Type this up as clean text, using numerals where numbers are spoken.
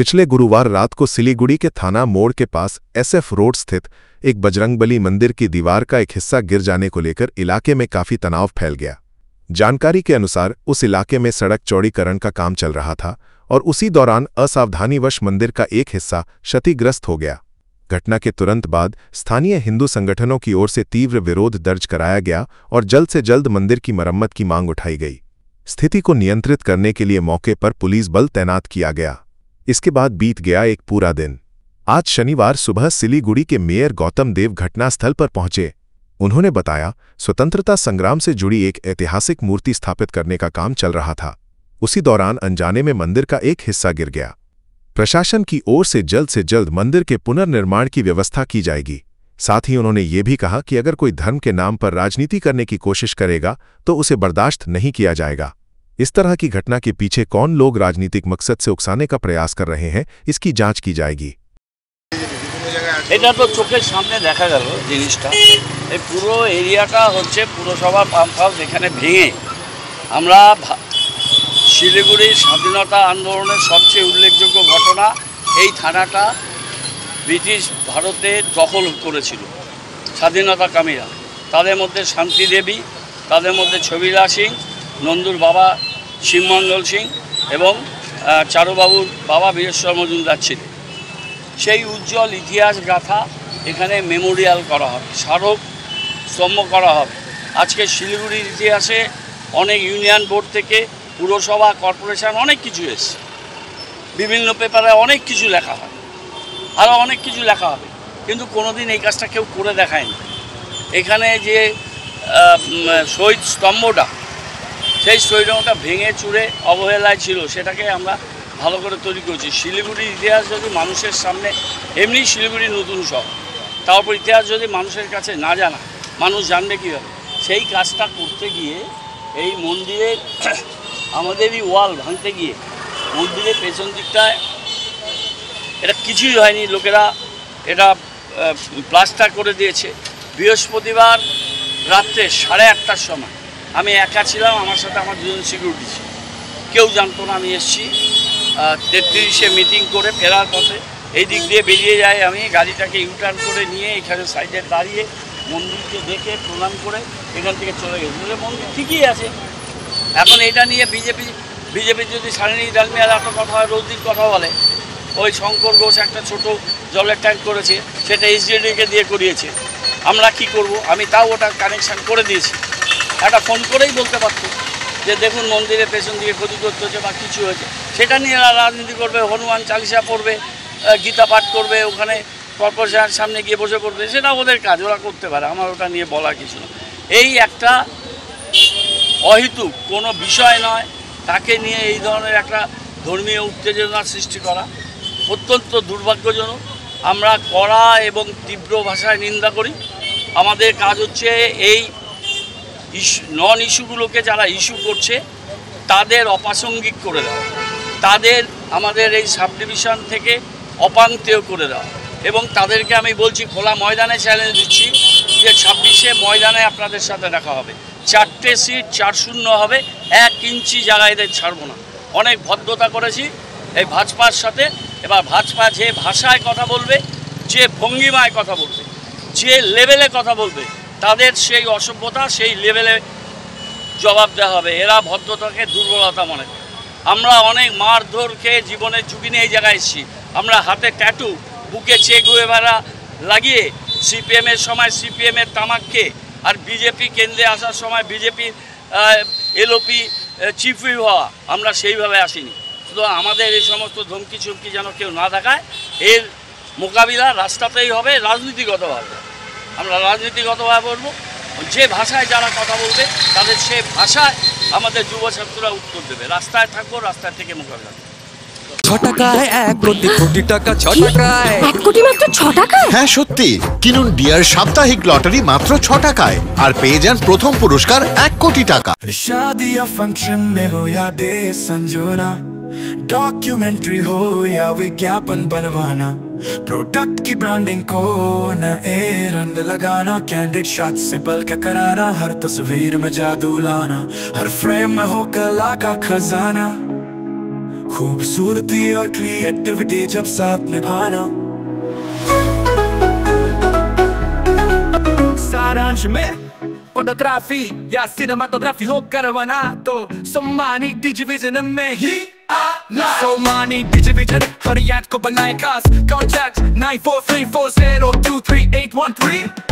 पिछले गुरुवार रात को सिलीगुड़ी के थाना मोड़ के पास एसएफ रोड स्थित एक बजरंगबली मंदिर की दीवार का एक हिस्सा गिर जाने को लेकर इलाके में काफी तनाव फैल गया। जानकारी के अनुसार उस इलाके में सड़क चौड़ीकरण का काम चल रहा था और उसी दौरान असावधानीवश मंदिर का एक हिस्सा क्षतिग्रस्त हो गया। घटना के तुरंत बाद स्थानीय हिंदू संगठनों की ओर से तीव्र विरोध दर्ज कराया गया और जल्द से जल्द मंदिर की मरम्मत की मांग उठाई गई। स्थिति को नियंत्रित करने के लिए मौके पर पुलिस बल तैनात किया गया। इसके बाद बीत गया एक पूरा दिन। आज शनिवार सुबह सिलीगुड़ी के मेयर गौतम देव घटनास्थल पर पहुंचे। उन्होंने बताया, स्वतंत्रता संग्राम से जुड़ी एक ऐतिहासिक मूर्ति स्थापित करने का काम चल रहा था। उसी दौरान अनजाने में मंदिर का एक हिस्सा गिर गया। प्रशासन की ओर से जल्द मंदिर के पुनर्निर्माण की व्यवस्था की जाएगी। साथ ही उन्होंने ये भी कहा कि अगर कोई धर्म के नाम पर राजनीति करने की कोशिश करेगा तो उसे बर्दाश्त नहीं किया जाएगा। इस तरह की घटना के पीछे कौन लोग राजनीतिक मकसद से उकसाने का प्रयास कर रहे हैं, इसकी जांच की जाएगी। এটা তো চোখের সামনে দেখা গেল জিনিসটা। এই পুরো এরিয়াটা হচ্ছে পুরসভা পাম্প হাউস, এখানে ভেঙে আমরা শিলিগুড়ির স্বাধীনতা আন্দোলনের সবচেয়ে উল্লেখযোগ্য ঘটনা, এই থানাটা ব্রিটিশ ভারতে দখল করেছিল স্বাধীনতাকামীরা। তাদের মধ্যে শান্তি দেবী, তাদের মধ্যে ছবিলা সিং, নন্দুর বাবা শিবমঙ্গল সিং এবং চারুবাবুর বাবা বীরেশ্বর মজুমদার ছিলেন। সেই উজ্জ্বল ইতিহাস গাথা এখানে মেমোরিয়াল করা হবে, স্মারক স্তম্ভ করা হবে। আজকে শিলিগুড়ির ইতিহাসে অনেক ইউনিয়ন বোর্ড থেকে পুরসভা, কর্পোরেশন অনেক কিছু এসছে, বিভিন্ন পেপারে অনেক কিছু লেখা হয়, আরও অনেক কিছু লেখা হবে, কিন্তু কোনোদিন এই কাজটা কেউ করে দেখায়নি। এখানে যে শহীদ স্তম্ভটা, সেই স্তম্ভটা ভেঙে চুরে অবহেলায় ছিল, সেটাকে আমরা ভালো করে তৈরি করেছি। শিলিগুড়ির ইতিহাস যদি মানুষের সামনে, এমনি শিলিগুড়ি নতুন শহর, তারপর ইতিহাস যদি মানুষের কাছে না জানা, মানুষ জানবে কীভাবে? সেই কাজটা করতে গিয়ে এই মন্দিরের আমাদেরই ওয়াল ভাঙতে গিয়ে মন্দিরের পেছন দিকটায় এটা কিছুই হয়নি, লোকেরা এটা প্লাস্টার করে দিয়েছে। বৃহস্পতিবার রাত্রে 8:30টার সময় আমি একা ছিলাম, আমার সাথে আমার দুজন সিকিউরিটি ছিল, কেউ জানতো না আমি এসেছি। 33-এ মিটিং করে ফেরার পথে এই দিক দিয়ে বেরিয়ে যাই, আমি গাড়িটাকে ইউটার্ন করে নিয়ে এখানে সাইডে দাঁড়িয়ে মন্দিরকে দেখে প্রণাম করে এখান থেকে চলে গেছি। মন্দির ঠিকই আছে। এখন এটা নিয়ে বিজেপি যদি সারিনী ডালমিয়ার এত কথা হয়, রোজদির কথা বলে, ওই শঙ্কর ঘোষ একটা ছোট জলের ট্যাঙ্ক করেছে, সেটা এসডিওকে দিয়ে করিয়েছে। আমরা কি করব? আমি তাও ওটা কানেকশান করে দিয়েছি। একটা ফোন করেই বলতে পারতো যে দেখুন মন্দিরের পেছন দিকে ক্ষতিগ্রস্ত হচ্ছে বা কিছু হয়েছে। সেটা নিয়ে রাজনীতি করবে, হনুমান চালিসা পড়বে, গীতা পাঠ করবে, ওখানে কর্পোরেশনের সামনে গিয়ে বসে পড়বে, সেটা ওদের কাজ, ওরা করতে পারে, আমার ওটা নিয়ে বলার কিছু না। এই একটা অহেতুক কোনো বিষয় নয়, তাকে নিয়ে এই ধরনের একটা ধর্মীয় উত্তেজনার সৃষ্টি করা অত্যন্ত দুর্ভাগ্যজনক। আমরা কড়া এবং তীব্র ভাষায় নিন্দা করি। আমাদের কাজ হচ্ছে এই নন ইস্যুগুলোকে যারা ইস্যু করছে তাদের অপ্রাসঙ্গিক করে দেওয়া, তাদের আমাদের এই সাব ডিভিশন থেকে অপাঙ্ক্তেয় করে দেওয়া, এবং তাদেরকে আমি বলছি, খোলা ময়দানে চ্যালেঞ্জ দিচ্ছি যে 26-এ ময়দানে আপনাদের সাথে দেখা হবে। 4টে সিট 4-0 হবে, 1 ইঞ্চি জায়গায় এদের ছাড়বো না। অনেক ভদ্রতা করেছি এই ভাজপার সাথে। এবার ভাজপা যে ভাষায় কথা বলবে, যে ভঙ্গিমায় কথা বলবে, যে লেভেলে কথা বলবে, তাদের সেই অসভ্যতা, সেই লেভেলে জবাব দেওয়া হবে। এরা ভদ্রতাকে দুর্বলতা মনে করে। আমরা অনেক মারধর খেয়ে জীবনের ঝুঁকি নিয়ে এই জায়গায় এসেছি। আমরা হাতে ট্যাটু, বুকে চেক গুয়েভারা লাগিয়ে সিপিএমের সময় সিপিএমের তামাক খেয়ে, আর বিজেপি কেন্দ্রে আসার সময় বিজেপির এলওপি চিফ হুইপ হওয়া, আমরা সেইভাবে আসিনি। শুধু আমাদের এই সমস্ত ধমকি চমকি যেন কেউ না দেখায়। এর মোকাবিলা রাস্তাতেই হবে, রাজনীতিগতভাবে। আমরা রাজনীতিগতভাবে বলবো, যে ভাষায় যারা কথা বলবে তাদের সে ভাষায় আমাদের যুব ছাত্ররা উত্তর দেবে। রাস্তায় থাকবো, রাস্তায় থেকে মোকাবিলা করবো। 6 টাকায় 1 কোটি কোটি টাকা, 6 টাকায় 1 কোটি মাত্র 6 টাকায়। হ্যাঁ সত্যি, কিনুন ডিয়ার সাপ্তাহিক লটারি মাত্র 6 টাকায় আর পেয়ে যান প্রথম পুরস্কার 1 কোটি টাকা। शादी या फंक्शन में हो या डे संजोना, डॉक्यूमेंट्री हो या विज्ञापन बनवाना, प्रोडक्ट की ब्रांडिंग को नए रंग लगाना, कैंडिड शॉट से पल के कराना, हर तस्वीर में जादू लाना, हर फ्रेम में हो कला का खजाना, खूबसूरती और क्रिएटिविटी जब साथ निभाना। सारांश में फोटोग्राफी या सिनेमाटोग्राफी हो करवाना तो सोमानी डिजिविजन में ही आना। सोमानी डिजिविजन हर याद को बनाए खास। कॉन्टैक्ट 9434023813।